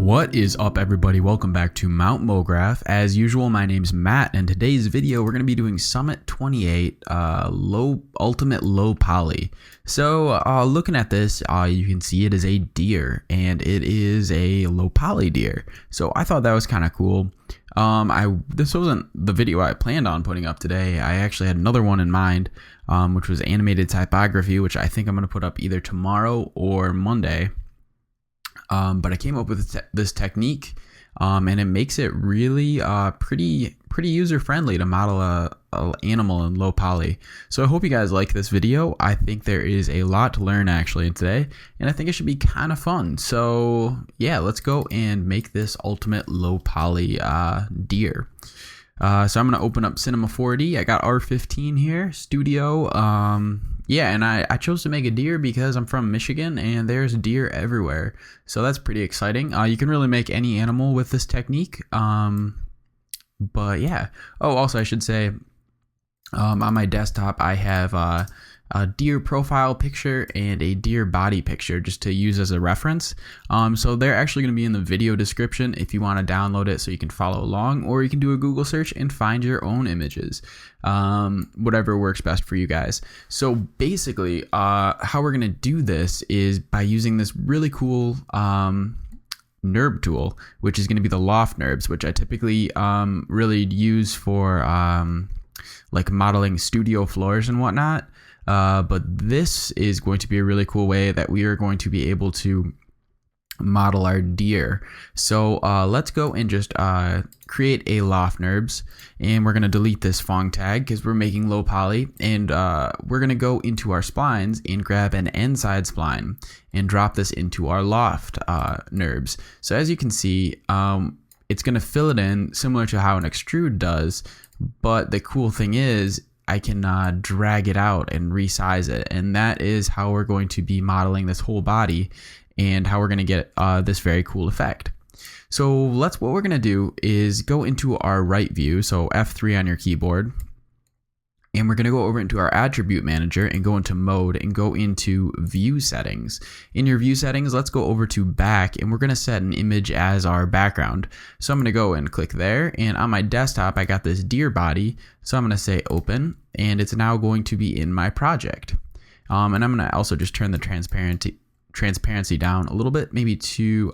What is up, everybody? Welcome back to Mount Mograph. As usual, my name's Matt, and today's video we're going to be doing Summit 28 ultimate low poly. So looking at this, you can see it is a deer, and it is a low poly deer. So I thought that was kind of cool. This wasn't the video I planned on putting up today. I actually had another one in mind, which was animated typography, which I think I'm going to put up either tomorrow or Monday. But I came up with this technique, and it makes it really pretty user friendly to model a animal in low poly. So I hope you guys like this video. I think there is a lot to learn actually in today, and I think it should be kind of fun. So yeah, let's go and make this ultimate low poly deer. So I'm gonna open up Cinema 4D. I got R15 here, Studio. Yeah, and I chose to make a deer because I'm from Michigan and there's deer everywhere. So that's pretty exciting. You can really make any animal with this technique. But yeah. Oh, also I should say, on my desktop I have a deer profile picture and a deer body picture just to use as a reference. So they're actually going to be in the video description if you want to download it so you can follow along, or you can do a Google search and find your own images. Whatever works best for you guys. So basically, how we're going to do this is by using this really cool NURB tool, which is going to be the Loft NURBS, which I typically really use for like modeling studio floors and whatnot. But this is going to be a really cool way that we are going to be able to model our deer. So let's go and just create a Loft NURBS, and we're going to delete this Fong tag because we're making low poly, and we're going to go into our splines and grab an end side spline and drop this into our Loft NURBS. So as you can see, it's going to fill it in similar to how an extrude does, but the cool thing is I can drag it out and resize it, and that is how we're going to be modeling this whole body and how we're going to get this very cool effect. So what we're going to do is go into our right view, so F3 on your keyboard, and we're going to go over into our attribute manager and go into mode and go into view settings. In your view settings, let's go over to back, and we're going to set an image as our background. So I'm going to go and click there, and on my desktop I got this deer body, so I'm going to say open, and it's now going to be in my project. And I'm going to also just turn the transparency down a little bit, maybe to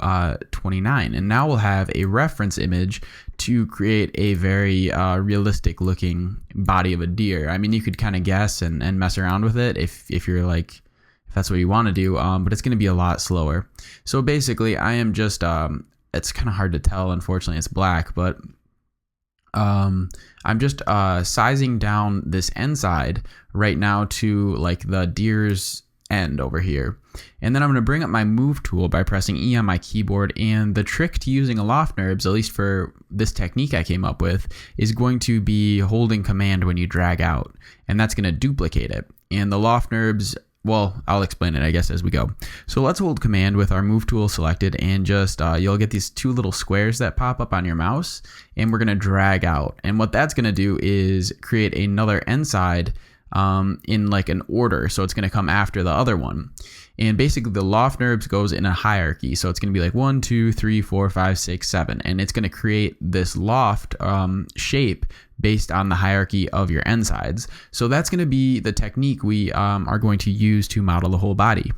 29, and now we'll have a reference image to create a very realistic looking body of a deer. I mean, you could kind of guess and mess around with it if you're like, if that's what you want to do, but it's going to be a lot slower. So basically I am just it's kind of hard to tell, unfortunately it's black, but I'm just sizing down this end side right now to like the deer's end over here, and then I'm going to bring up my move tool by pressing E on my keyboard. And the trick to using a Loft NURBS, at least for this technique I came up with, is going to be holding command when you drag out, and that's going to duplicate it. And the Loft NURBS, well, I'll explain it I guess as we go. So let's hold command with our move tool selected, and just you'll get these two little squares that pop up on your mouse, and we're going to drag out, and what that's going to do is create another end side in like an order, so it's going to come after the other one. And basically the Loft NURBS goes in a hierarchy, so it's going to be like 1 2 3 4 5 6 7, and it's going to create this loft shape based on the hierarchy of your end sides. So that's going to be the technique we are going to use to model the whole body.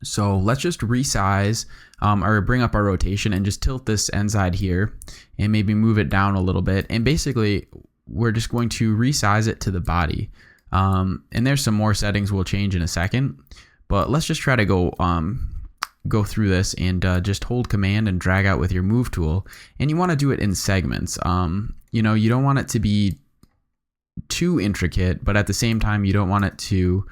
So let's just resize or bring up our rotation and just tilt this end side here and maybe move it down a little bit, and basically we're just going to resize it to the body. And there's some more settings we'll change in a second, but let's just try to go through this and just hold command and drag out with your move tool. And you want to do it in segments. You know, you don't want it to be too intricate, but at the same time you don't want it to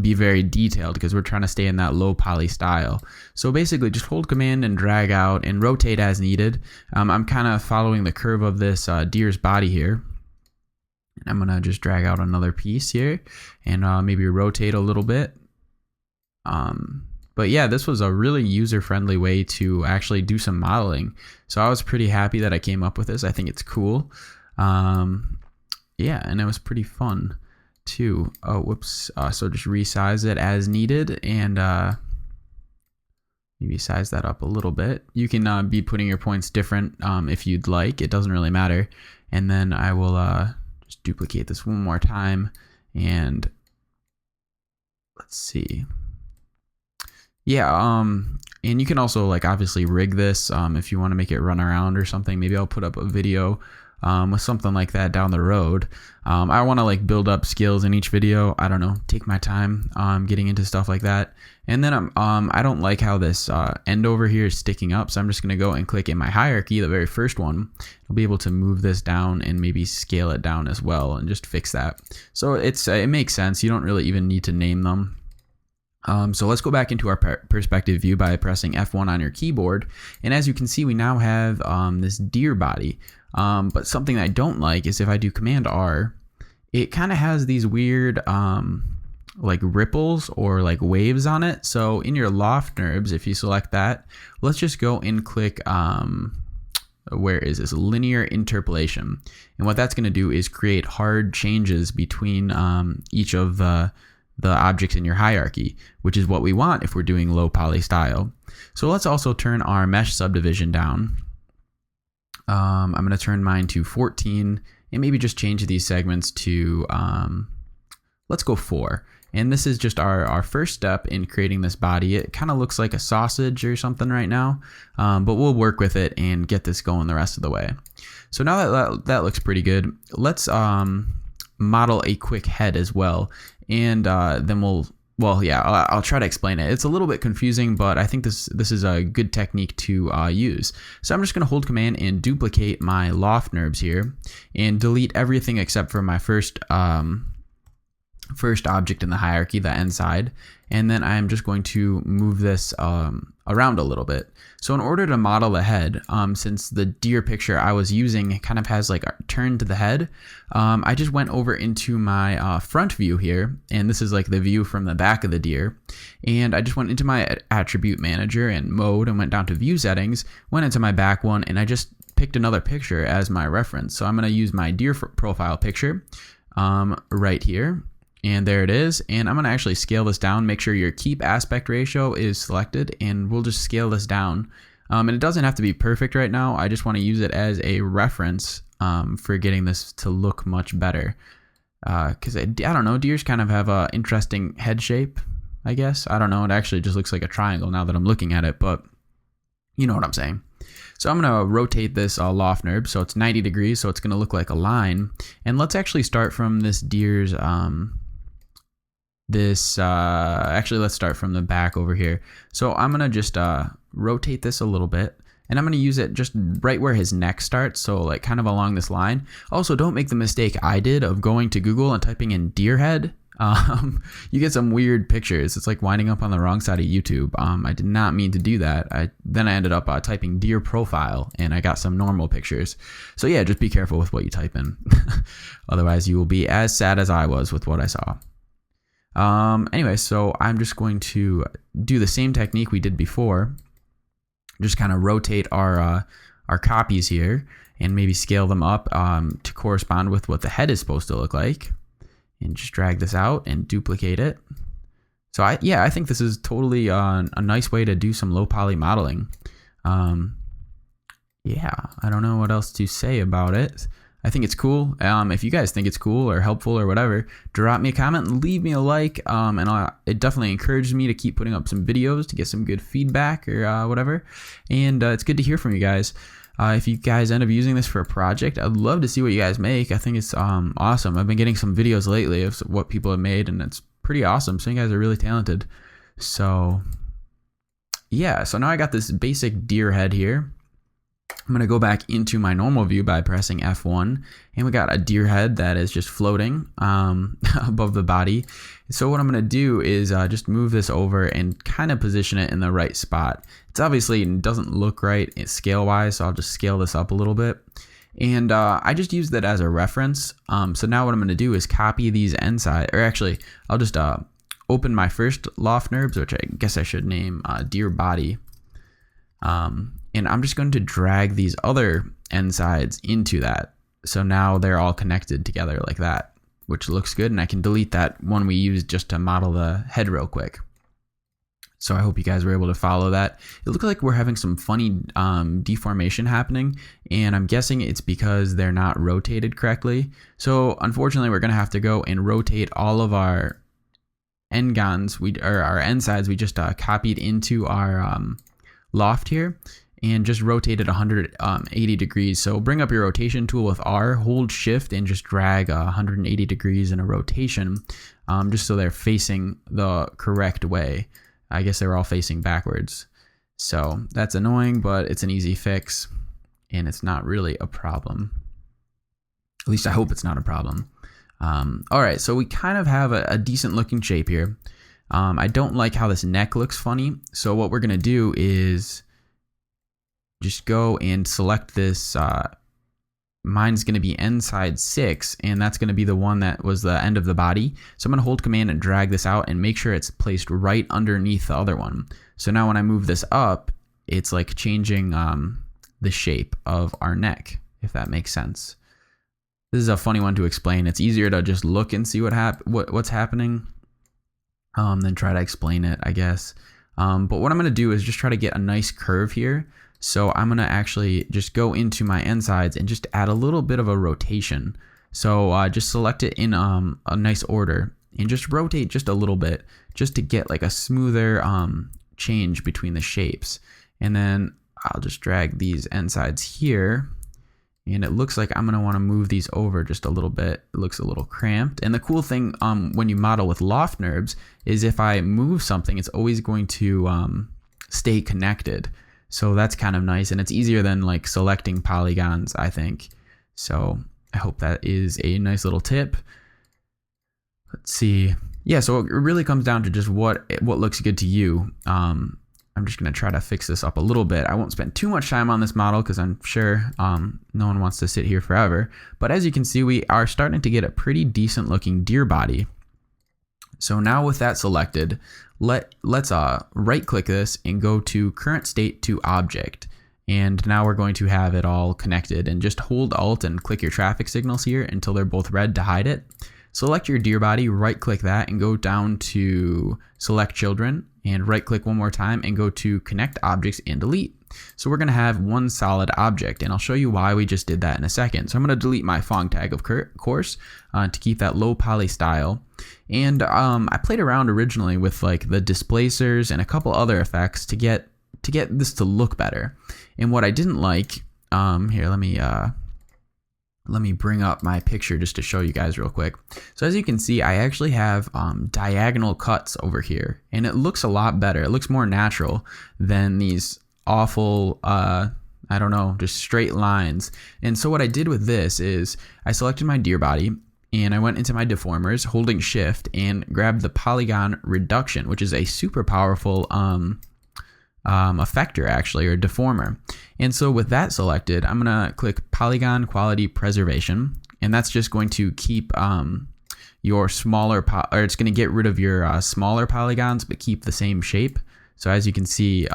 be very detailed, because we're trying to stay in that low poly style. So basically just hold command and drag out and rotate as needed. I'm kind of following the curve of this deer's body here. And I'm going to just drag out another piece here and maybe rotate a little bit. But yeah, this was a really user-friendly way to actually do some modeling. So I was pretty happy that I came up with this. I think it's cool. Yeah, and it was pretty fun too. Oh, whoops. So just resize it as needed, and maybe size that up a little bit. You can be putting your points different if you'd like. It doesn't really matter. And then I will just duplicate this one more time, and let's see. Yeah, and you can also like obviously rig this if you want to make it run around or something. Maybe I'll put up a video with something like that down the road. I want to like build up skills in each video. I don't know, take my time getting into stuff like that. And then I don't like how this end over here is sticking up, so I'm just going to go and click in my hierarchy, the very first one. I'll be able to move this down and maybe scale it down as well and just fix that. So it makes sense. You don't really even need to name them. So let's go back into our perspective view by pressing F1 on your keyboard. And as you can see, we now have this deer body. But something that I don't like is if I do Command R, it kind of has these weird like ripples or like waves on it. So in your Loft NURBS, if you select that, let's just go and click, where is this? Linear interpolation. And what that's going to do is create hard changes between each of the objects in your hierarchy, which is what we want if we're doing low poly style. So let's also turn our mesh subdivision down. I'm going to turn mine to 14 and maybe just change these segments to, let's go 4. And this is just our first step in creating this body. It kind of looks like a sausage or something right now, but we'll work with it and get this going the rest of the way. So now that looks pretty good, let's model a quick head as well. And then I'll try to explain it. It's a little bit confusing, but I think this is a good technique to use. So I'm just going to hold Command and duplicate my Loft NURBS here and delete everything except for my first object in the hierarchy, the end side. And then I'm just going to move this around a little bit. So in order to model the head, since the deer picture I was using kind of has like a turn to the head, I just went over into my front view here, and this is like the view from the back of the deer. And I just went into my attribute manager and mode and went down to view settings, went into my back one, and I just picked another picture as my reference. So I'm going to use my deer profile picture right here. And there it is. And I'm going to actually scale this down. Make sure your keep aspect ratio is selected, and we'll just scale this down. And it doesn't have to be perfect right now. I just want to use it as a reference for getting this to look much better. Because I don't know, deers kind of have an interesting head shape, I guess. I don't know. It actually just looks like a triangle now that I'm looking at it, but you know what I'm saying. So I'm going to rotate this Loft NURBS so it's 90 degrees, so it's going to look like a line. And let's actually start from this deer's actually let's start from the back over here. So I'm gonna just rotate this a little bit, and I'm gonna use it just right where his neck starts, so like kind of along this line. Also, don't make the mistake I did of going to Google and typing in deer head. You get some weird pictures. It's like winding up on the wrong side of YouTube. I did not mean to do that. Then I ended up typing deer profile, and I got some normal pictures. So yeah, just be careful with what you type in. Otherwise you will be as sad as I was with what I saw. Anyway, so I'm just going to do the same technique we did before. Just kind of rotate our copies here and maybe scale them up to correspond with what the head is supposed to look like. And just drag this out and duplicate it. So I think this is totally a nice way to do some low poly modeling. Yeah, I don't know what else to say about it. I think it's cool. If you guys think it's cool or helpful or whatever, drop me a comment and leave me a like. It definitely encourages me to keep putting up some videos to get some good feedback or whatever. And it's good to hear from you guys. If you guys end up using this for a project, I'd love to see what you guys make. I think it's awesome. I've been getting some videos lately of what people have made, and it's pretty awesome. So you guys are really talented. So yeah, so now I got this basic deer head here. I'm going to go back into my normal view by pressing F1, and we got a deer head that is just floating above the body. So what I'm going to do is just move this over and kind of position it in the right spot. It's obviously doesn't look right scale wise, so I'll just scale this up a little bit. And I just used that as a reference. So now what I'm going to do is copy these end side, or actually I'll just open my first Loft NURBS, which I guess I should name deer body. And I'm just going to drag these other end sides into that. So now they're all connected together like that, which looks good. And I can delete that one we used just to model the head real quick. So I hope you guys were able to follow that. It looked like we're having some funny deformation happening, and I'm guessing it's because they're not rotated correctly. So unfortunately, we're gonna have to go and rotate all of our n-gons, our end sides we just copied into our loft here, and just rotated 180 degrees. So bring up your rotation tool with R, hold shift, and just drag 180 degrees in a rotation, just so they're facing the correct way. I guess they were all facing backwards. So that's annoying, but it's an easy fix, and it's not really a problem. At least I hope it's not a problem. All right, so we kind of have a decent looking shape here. I don't like how this neck looks funny. So what we're gonna do is just go and select this. Mine's gonna be end side 6, and that's gonna be the one that was the end of the body. So I'm gonna hold command and drag this out and make sure it's placed right underneath the other one. So now when I move this up, it's like changing the shape of our neck, if that makes sense. This is a funny one to explain. It's easier to just look and see what's happening than try to explain it, I guess. But what I'm gonna do is just try to get a nice curve here. So I'm gonna actually just go into my end sides and just add a little bit of a rotation. So just select it in a nice order and just rotate just a little bit, just to get like a smoother change between the shapes. And then I'll just drag these end sides here, and it looks like I'm gonna wanna move these over just a little bit. It looks a little cramped. And the cool thing when you model with Loft NURBS is if I move something, it's always going to stay connected. So that's kind of nice, and it's easier than like selecting polygons, I think. So I hope that is a nice little tip. Let's see. Yeah, so it really comes down to just what looks good to you. I'm just gonna try to fix this up a little bit. I won't spend too much time on this model because I'm sure no one wants to sit here forever. But as you can see, we are starting to get a pretty decent looking deer body. So now with that selected, let's right click this and go to current state to object. And now we're going to have it all connected, and just hold Alt and click your traffic signals here until they're both red to hide it. Select your deer body, right click that and go down to select children, and right click one more time and go to connect objects and delete. So we're gonna have one solid object, and I'll show you why we just did that in a second. So I'm gonna delete my Fong tag, of course, to keep that low poly style. And I played around originally with like the displacers and a couple other effects to get this to look better. And what I didn't like, here, let me bring up my picture just to show you guys real quick. So as you can see, I actually have diagonal cuts over here, and it looks a lot better. It looks more natural than these awful, I don't know, just straight lines. And so what I did with this is I selected my deer body, and I went into my deformers holding shift and grabbed the polygon reduction, which is a super powerful effector actually, or deformer. And so with that selected, I'm gonna click polygon quality preservation, and that's just going to keep your smaller or it's gonna get rid of your smaller polygons but keep the same shape. So as you can see,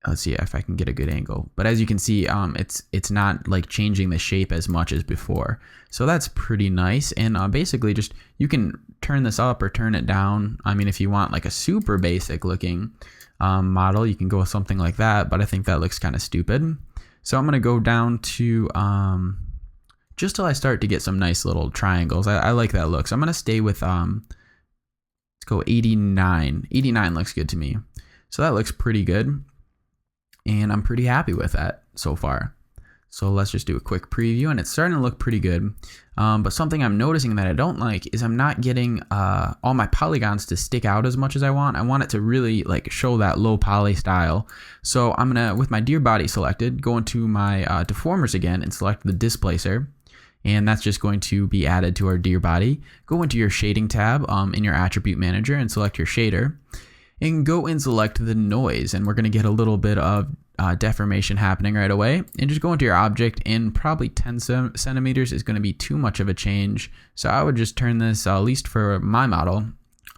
let's see if I can get a good angle, but as you can see, it's not like changing the shape as much as before. So that's pretty nice. And basically just, you can turn this up or turn it down. I mean, if you want like a super basic looking model, you can go with something like that, but I think that looks kind of stupid. So I'm gonna go down to just till I start to get some nice little triangles. I like that look. So I'm gonna stay with let's go 89. 89 looks good to me. So that looks pretty good, and I'm pretty happy with that so far. So let's just do a quick preview, and it's starting to look pretty good. But something I'm noticing that I don't like is I'm not getting all my polygons to stick out as much as I want. I want it to really like show that low poly style. So I'm gonna, with my deer body selected, go into my deformers again and select the displacer. And that's just going to be added to our deer body. Go into your shading tab in your attribute manager and select your shader. And go and select the noise, and we're going to get a little bit of deformation happening right away. And just go into your object, and probably 10 centimeters is going to be too much of a change. So I would just turn this, at least for my model,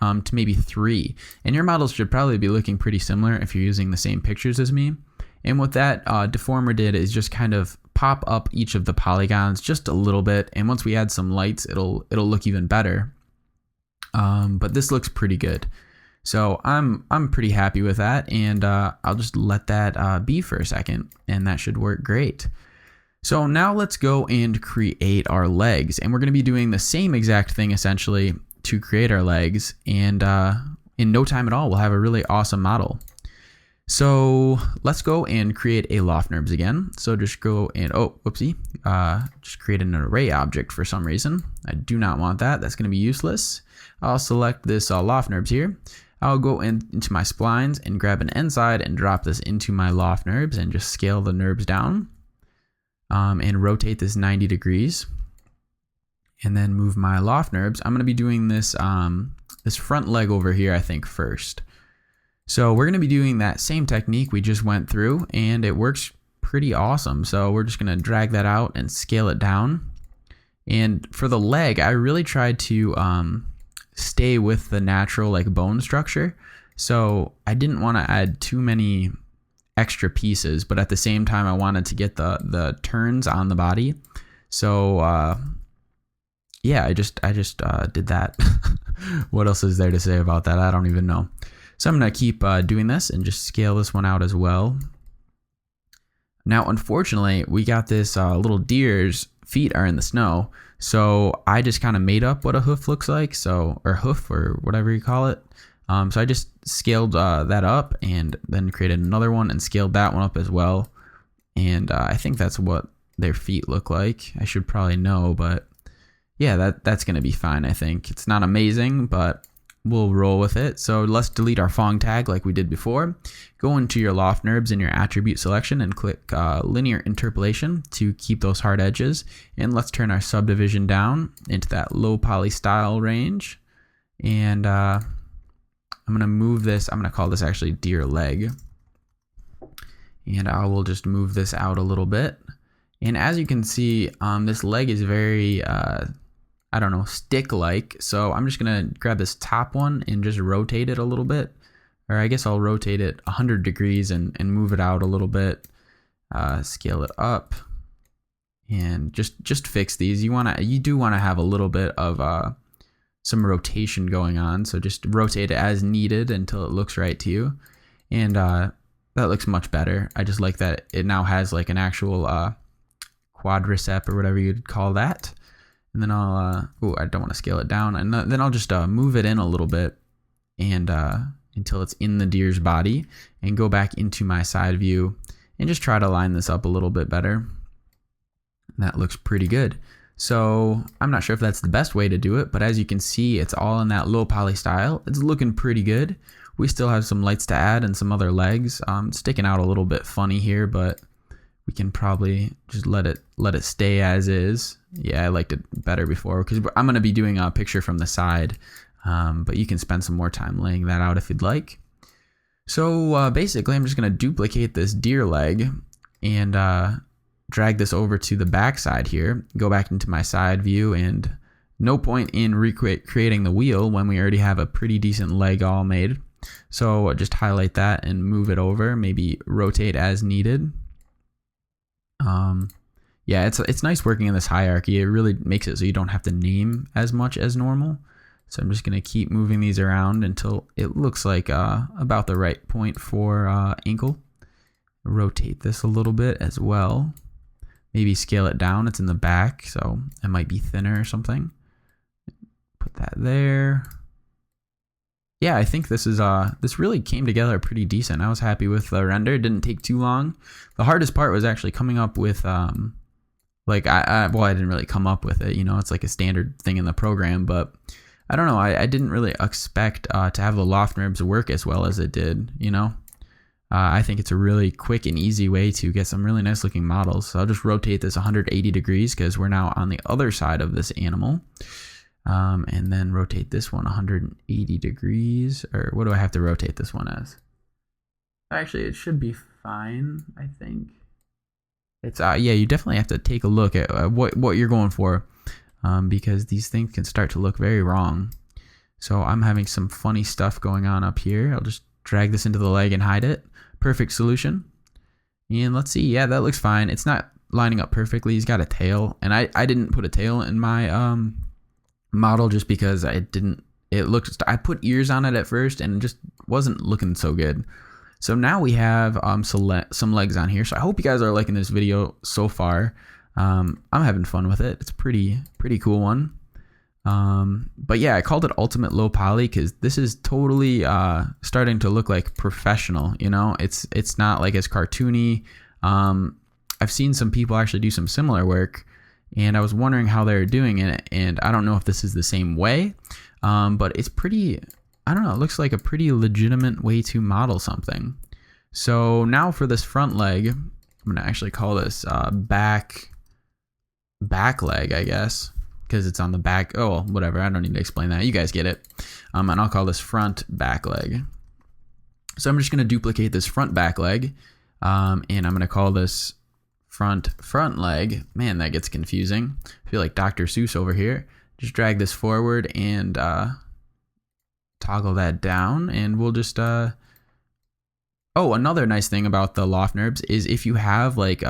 to maybe 3. And your models should probably be looking pretty similar if you're using the same pictures as me. And what that deformer did is just kind of pop up each of the polygons just a little bit. And once we add some lights, it'll look even better. But this looks pretty good. So I'm pretty happy with that, and I'll just let that be for a second, and that should work great. So now let's go and create our legs, and we're going to be doing the same exact thing essentially to create our legs, and in no time at all we'll have a really awesome model. So let's go and create a Loft NURBS again. So just go and, oh, whoopsie, just create an array object for some reason. I do not want that. That's going to be useless. I'll select this Loft NURBS here. I'll go into my splines and grab an end side and drop this into my Loft NURBS and just scale the NURBS down and rotate this 90 degrees. And then move my Loft NURBS. I'm going to be doing this, this front leg over here, I think, first. So we're going to be doing that same technique we just went through, and it works pretty awesome. So we're just going to drag that out and scale it down. And for the leg, I really tried to stay with the natural like bone structure. So I didn't want to add too many extra pieces, but at the same time I wanted to get the turns on the body. So yeah, I just did that. What else is there to say about that? I don't even know. So I'm going to keep doing this and just scale this one out as well. Now, unfortunately, we got this little deer's feet are in the snow. So I just kind of made up what a hoof looks like. So, or hoof or whatever you call it. So I just scaled that up and then created another one and scaled that one up as well. And I think that's what their feet look like. I should probably know, but yeah, that's going to be fine, I think. It's not amazing, but we'll roll with it. So let's delete our Fong tag like we did before. Go into your Loft NURBS in your attribute selection and click linear interpolation to keep those hard edges. And let's turn our subdivision down into that low poly style range. And I'm going to move this. I'm going to call this actually deer leg. And I will just move this out a little bit. And as you can see, this leg is very I don't know, stick-like. So I'm just going to grab this top one and just rotate it a little bit. Or I guess I'll rotate it 100 degrees and move it out a little bit. Scale it up. And just fix these. You do want to have a little bit of some rotation going on. So just rotate it as needed until it looks right to you. And that looks much better. I just like that it now has like an actual quadricep or whatever you'd call that. And then I'll, I don't want to scale it down. And then I'll just move it in a little bit and until it's in the deer's body, and go back into my side view and just try to line this up a little bit better. And that looks pretty good. So I'm not sure if that's the best way to do it, but as you can see, it's all in that low poly style. It's looking pretty good. We still have some lights to add and some other legs. Sticking out a little bit funny here, but we can probably just let it stay as is. Yeah, I liked it better before because I'm going to be doing a picture from the side, but you can spend some more time laying that out if you'd like. So basically, I'm just going to duplicate this deer leg and drag this over to the back side here. Go back into my side view, and no point in creating the wheel when we already have a pretty decent leg all made. So just highlight that and move it over, maybe rotate as needed. Yeah, it's nice working in this hierarchy. It really makes it so you don't have to name as much as normal. So I'm just going to keep moving these around until it looks like about the right point for ankle. Rotate this a little bit as well. Maybe scale it down. It's in the back, so it might be thinner or something. Put that there. Yeah, I think this is this really came together pretty decent. I was happy with the render. It didn't take too long. The hardest part was actually coming up with like I didn't really come up with it. You know, it's like a standard thing in the program, but I don't know. I didn't really expect to have the Loft NURBS work as well as it did. You know, I think it's a really quick and easy way to get some really nice looking models. So I'll just rotate this 180 degrees because we're now on the other side of this animal. And then rotate this one 180 degrees, or what do I have to rotate this one as? Actually, it should be fine, I think. It's yeah, you definitely have to take a look at what you're going for, because these things can start to look very wrong. So I'm having some funny stuff going on up here. I'll just drag this into the leg and hide it. Perfect solution. And let's see. Yeah, that looks fine. It's not lining up perfectly. He's got a tail, and I didn't put a tail in my model just because I didn't it looks, I put ears on it at first and it just wasn't looking so good. So now we have some legs on here. So I hope you guys are liking this video so far. I'm having fun with it. It's a pretty cool one. But yeah, I called it ultimate low poly because this is totally starting to look like professional. You know, it's not like as cartoony. I've seen some people actually do some similar work, and I was wondering how they're doing it, and I don't know if this is the same way, but it's pretty, I don't know, it looks like a pretty legitimate way to model something. So now for this front leg, I'm gonna actually call this back leg, I guess, because it's on the back. Oh, whatever, I don't need to explain that, you guys get it. And I'll call this front back leg. So I'm just gonna duplicate this front back leg, and I'm gonna call this front leg. Man, that gets confusing. I feel like Dr. Seuss over here. Just drag this forward and toggle that down, and we'll just oh, another nice thing about the Loft NURBS is if you have like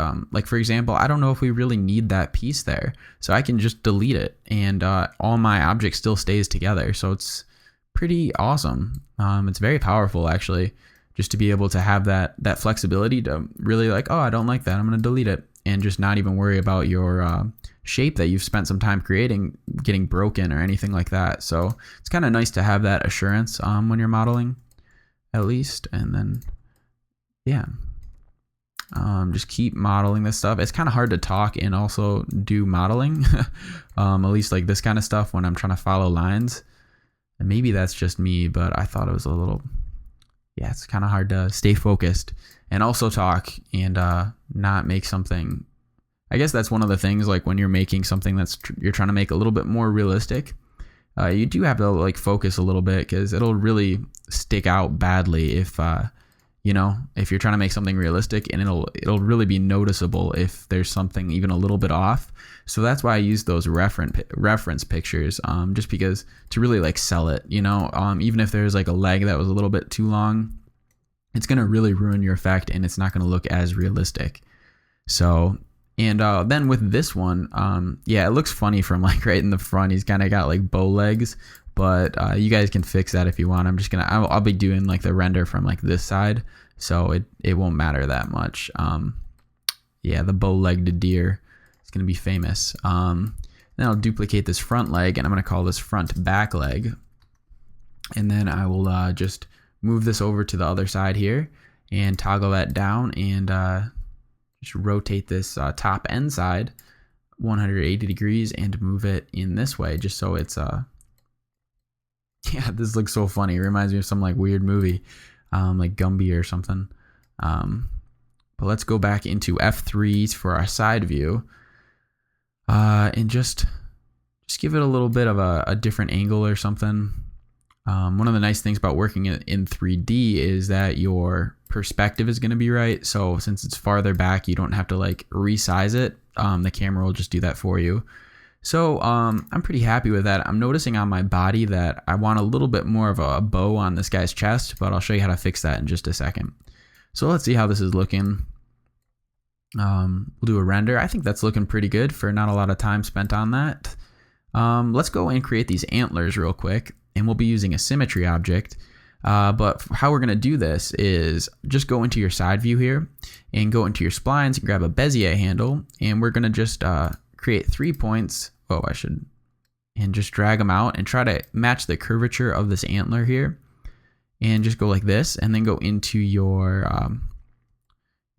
for example, I don't know if we really need that piece there, so I can just delete it, and all my object still stays together. So it's pretty awesome. It's very powerful actually, just to be able to have that flexibility to really like, oh, I don't like that, I'm gonna delete it, and just not even worry about your shape that you've spent some time creating getting broken or anything like that. So it's kind of nice to have that assurance when you're modeling, at least. And then yeah, just keep modeling this stuff. It's kind of hard to talk and also do modeling, at least like this kind of stuff when I'm trying to follow lines. And maybe that's just me, but I thought it was a little, yeah, it's kind of hard to stay focused and also talk and not make something. I guess that's one of the things, like when you're making something that's you're trying to make a little bit more realistic, you do have to like focus a little bit, because it'll really stick out badly if you know, if you're trying to make something realistic, and it'll really be noticeable if there's something even a little bit off. So that's why I use those reference pictures, just because to really like sell it, you know, even if there's like a leg that was a little bit too long, it's gonna really ruin your effect and it's not gonna look as realistic. So, and then with this one, yeah, it looks funny from like right in the front. He's kind of got like bow legs, but you guys can fix that if you want. I'm just gonna, I'll be doing like the render from like this side, so it won't matter that much. Yeah, the bow-legged deer is gonna be famous. Then I'll duplicate this front leg, and I'm gonna call this front back leg, and then I will just move this over to the other side here and toggle that down, and just rotate this top end side 180 degrees and move it in this way, just so it's yeah, this looks so funny. It reminds me of some like weird movie, like Gumby or something. But let's go back into F3s for our side view, and just give it a little bit of a different angle or something. One of the nice things about working in 3D is that your perspective is going to be right. So since it's farther back, you don't have to like resize it. The camera will just do that for you. So I'm pretty happy with that. I'm noticing on my body that I want a little bit more of a bow on this guy's chest, but I'll show you how to fix that in just a second. So let's see how this is looking. We'll do a render. I think that's looking pretty good for not a lot of time spent on that. Let's go and create these antlers real quick, and we'll be using a symmetry object. But how we're going to do this is just go into your side view here and go into your splines and grab a Bezier handle, and we're going to just create 3 points. Oh, and just drag them out and try to match the curvature of this antler here, and just go like this, and then go into your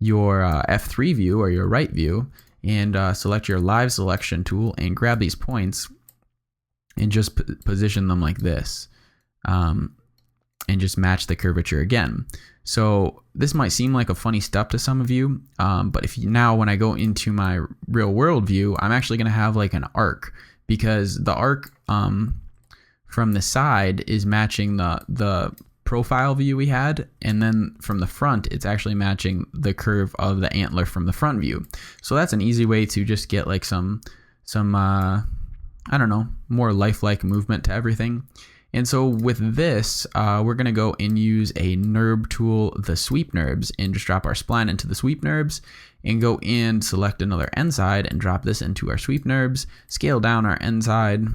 F3 view or your right view, and select your live selection tool and grab these points and just position them like this, and just match the curvature again. So this might seem like a funny step to some of you, but now when I go into my real world view, I'm actually going to have like an arc, because the arc from the side is matching the profile view we had, and then from the front it's actually matching the curve of the antler from the front view. So that's an easy way to just get like some I don't know, more lifelike movement to everything. And so with this, we're going to go and use a NURB tool, the sweep NURBS, and just drop our spline into the sweep NURBS, and go and select another end side and drop this into our sweep NURBS, scale down our end side,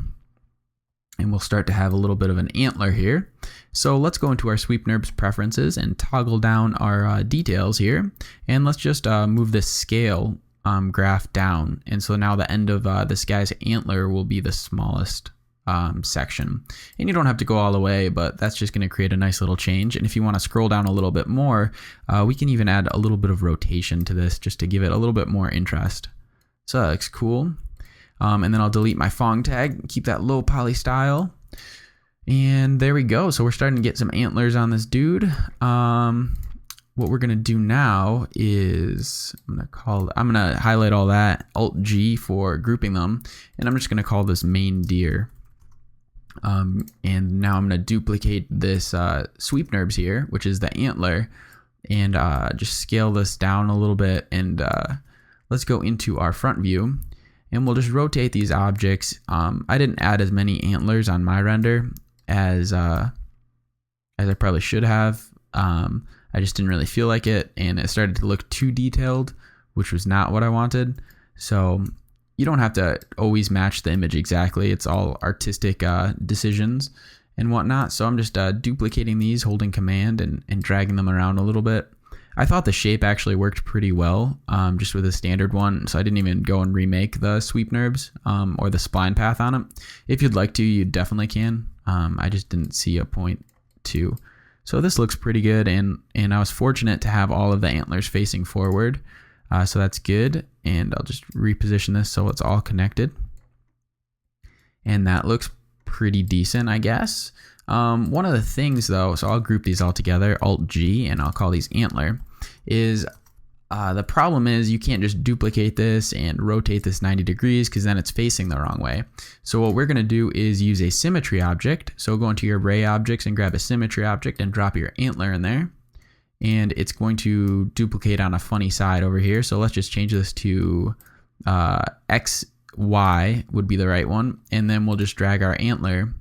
and we'll start to have a little bit of an antler here. So let's go into our sweep NURBS preferences and toggle down our details here, and let's just move the scale graph down. And so now the end of this guy's antler will be the smallest section, and you don't have to go all the way, but that's just going to create a nice little change. And if you want to scroll down a little bit more, we can even add a little bit of rotation to this just to give it a little bit more interest. So that looks cool. And then I'll delete my Fong tag, keep that low poly style. And there we go. So we're starting to get some antlers on this dude. What we're gonna do now is I'm gonna highlight all that, Alt G for grouping them, and I'm just gonna call this main deer. And now I'm gonna duplicate this sweep NURBS here, which is the antler, and just scale this down a little bit. And let's go into our front view. And we'll just rotate these objects. I didn't add as many antlers on my render as I probably should have. I just didn't really feel like it, and it started to look too detailed, which was not what I wanted. So you don't have to always match the image exactly. It's all artistic decisions and whatnot. So I'm just duplicating these, holding Command and dragging them around a little bit. I thought the shape actually worked pretty well, just with a standard one, so I didn't even go and remake the sweep NURBS or the spline path on it. If you'd like to, you definitely can. I just didn't see a point to. So this looks pretty good, and I was fortunate to have all of the antlers facing forward, so that's good. And I'll just reposition this so it's all connected. And that looks pretty decent, I guess. One of the things though, so I'll group these all together, Alt G, and I'll call these antler, is the problem is you can't just duplicate this and rotate this 90 degrees because then it's facing the wrong way. So what we're going to do is use a symmetry object. So go into your array objects and grab a symmetry object and drop your antler in there. And it's going to duplicate on a funny side over here. So let's just change this to X, Y would be the right one. And then we'll just drag our antler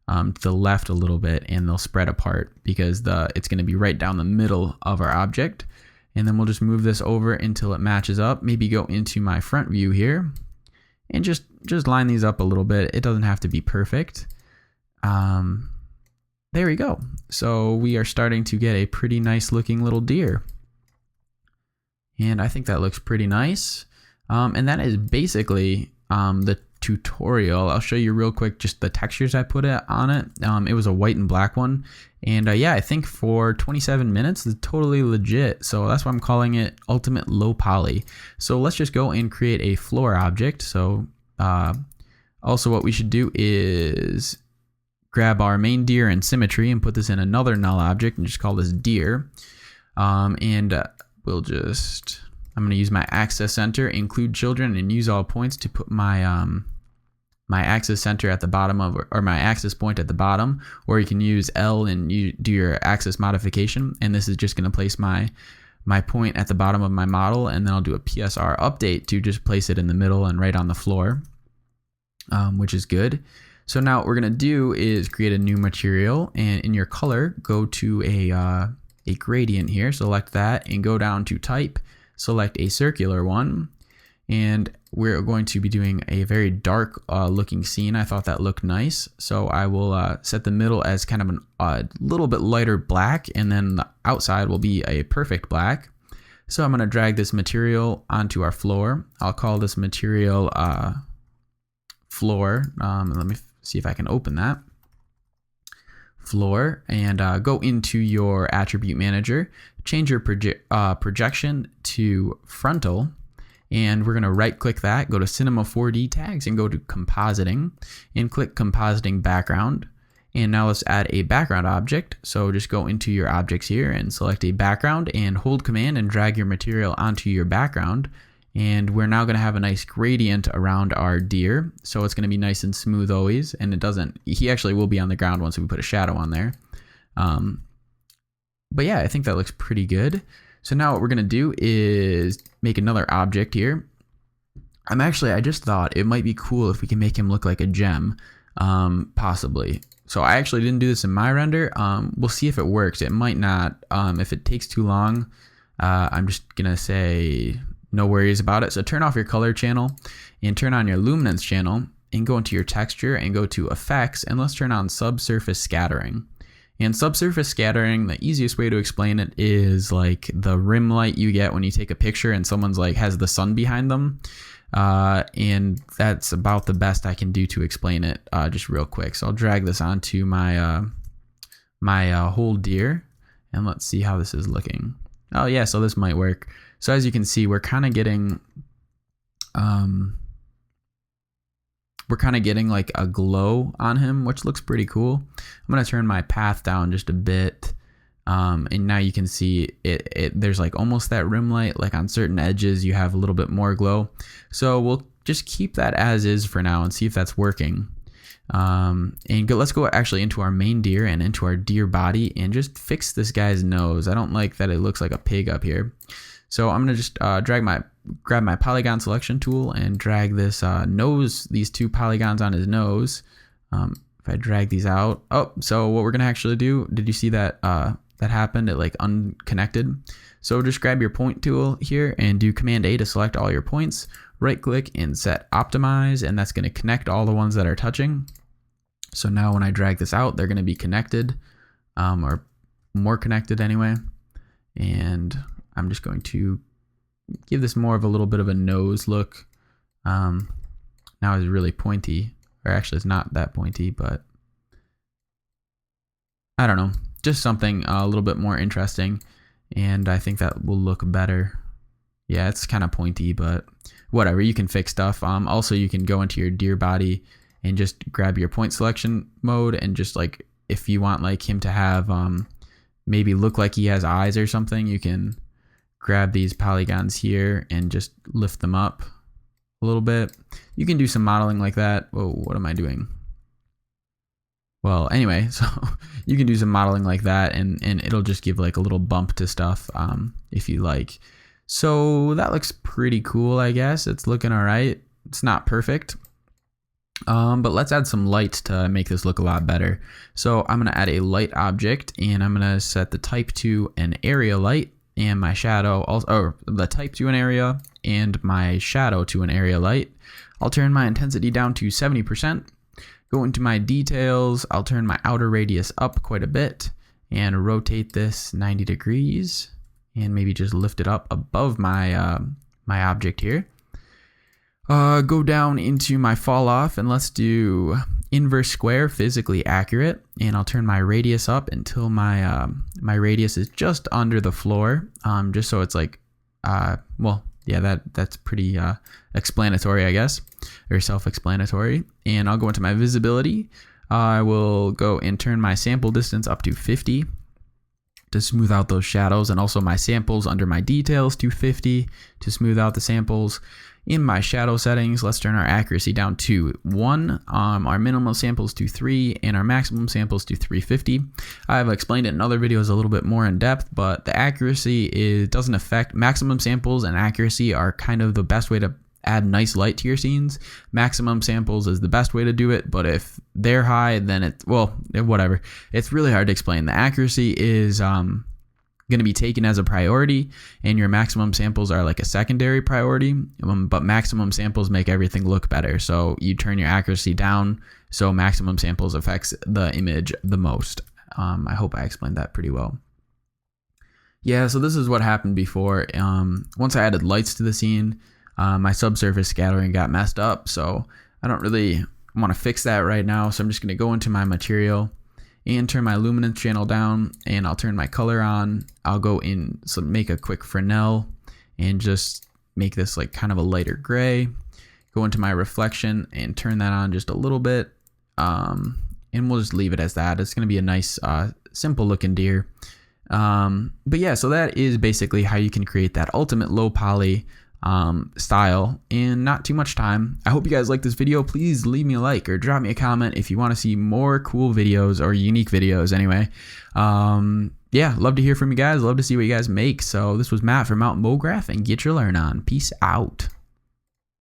to the left a little bit, and they'll spread apart because it's going to be right down the middle of our object. And then we'll just move this over until it matches up. Maybe go into my front view here and just line these up a little bit. It doesn't have to be perfect. There we go. So we are starting to get a pretty nice looking little deer. And I think that looks pretty nice. And that is basically the tutorial. I'll show you real quick just the textures I put on it. It was a white and black one, and yeah, I think for 27 minutes it's totally legit, so that's why I'm calling it ultimate low poly. So let's just go and create a floor object. So also what we should do is grab our main deer and symmetry and put this in another null object and just call this deer. And we'll just, I'm going to use my access center, include children, and use all points to put my my axis center at the bottom of, or my axis point at the bottom, or you can use L and you do your axis modification. And this is just going to place my point at the bottom of my model, and then I'll do a PSR update to just place it in the middle and right on the floor, which is good. So now what we're going to do is create a new material, and in your color, go to a gradient here, select that, and go down to type, select a circular one, and we're going to be doing a very dark looking scene. I thought that looked nice, so I will set the middle as kind of a little bit lighter black, and then the outside will be a perfect black. So I'm going to drag this material onto our floor. I'll call this material floor. Let me see if I can open that. Floor, and go into your attribute manager, change your projection to frontal, and we're going to right click that, go to Cinema 4D tags and go to compositing and click compositing background. And now let's add a background object. So just go into your objects here and select a background and hold command and drag your material onto your background. And we're now going to have a nice gradient around our deer. So it's going to be nice and smooth always. And he actually will be on the ground once we put a shadow on there. But yeah, I think that looks pretty good. So now what we're going to do is make another object here. I just thought it might be cool if we can make him look like a gem, possibly. So I actually didn't do this in my render. We'll see if it works. It might not. If it takes too long, I'm just going to say no worries about it. So turn off your color channel and turn on your luminance channel, and go into your texture and go to effects, and let's turn on subsurface scattering. And subsurface scattering, the easiest way to explain it is like the rim light you get when you take a picture and someone's like has the sun behind them. And that's about the best I can do to explain it just real quick. So I'll drag this onto my my whole deer, and let's see how this is looking. Oh yeah, so this might work. So as you can see, we're kind of getting like a glow on him, which looks pretty cool. I'm gonna turn my path down just a bit, and now you can see there's like almost that rim light. Like on certain edges you have a little bit more glow, so we'll just keep that as is for now and see if that's working. Let's go actually into our main deer and into our deer body and just fix this guy's nose. I don't like that it looks like a pig up here, so I'm gonna just grab my polygon selection tool and drag this nose, these two polygons on his nose. If I drag these out, so what we're gonna actually do, did you see that that happened? It like unconnected. So just grab your point tool here and do Command A to select all your points, right click and set optimize, and that's gonna connect all the ones that are touching. So now when I drag this out, they're gonna be connected, or more connected anyway. And I'm just going to give this more of a little bit of a nose look. Now it's really pointy, or actually it's not that pointy, but I don't know, just something a little bit more interesting, and I think that will look better. Yeah, it's kind of pointy, but whatever, you can fix stuff. Also you can go into your deer body and just grab your point selection mode, and just like if you want like him to have maybe look like he has eyes or something, you can grab these polygons here and just lift them up a little bit. You can do some modeling like that. Whoa, what am I doing? Well, anyway, so you can do some modeling like that, and it'll just give like a little bump to stuff if you like. So that looks pretty cool, I guess. It's looking all right. It's not perfect, but let's add some light to make this look a lot better. So I'm gonna add a light object, and I'm gonna set the type to an area light, and my shadow also, or the type to an area, and my shadow to an area light. I'll turn my intensity down to 70%. Go into my details. I'll turn my outer radius up quite a bit and rotate this 90 degrees, and maybe just lift it up above my my object here. Go down into my fall off, and let's do inverse square physically accurate, and I'll turn my radius up until my my radius is just under the floor, just so it's like well, yeah, that's pretty explanatory, I guess, or self-explanatory. And I'll go into my visibility. I will go and turn my sample distance up to 50 to smooth out those shadows, and also my samples under my details to 50 to smooth out the samples. In my shadow settings, let's turn our accuracy down to 1, our minimal samples to 3, and our maximum samples to 350. I've explained it in other videos a little bit more in depth, but the accuracy doesn't affect maximum samples, and accuracy are kind of the best way to add nice light to your scenes. Maximum samples is the best way to do it, but if they're high, then whatever. It's really hard to explain. The accuracy is going to be taken as a priority, and your maximum samples are like a secondary priority, but maximum samples make everything look better. So you turn your accuracy down, so maximum samples affects the image the most. I hope I explained that pretty well. Yeah, so this is what happened before. Once I added lights to the scene, my subsurface scattering got messed up, so I don't really want to fix that right now. So I'm just going to go into my material and turn my luminance channel down, and I'll turn my color on. I'll go in, so make a quick Fresnel and just make this like kind of a lighter gray. Go into my reflection and turn that on just a little bit, and we'll just leave it as that. It's going to be a nice simple looking deer. But yeah, so that is basically how you can create that ultimate low poly style in not too much time. I hope you guys like this video. Please leave me a like or drop me a comment if you want to see more cool videos, or unique videos anyway. Yeah, love to hear from you guys. Love to see what you guys make. So this was Matt from Mograph, and get your learn on. Peace out.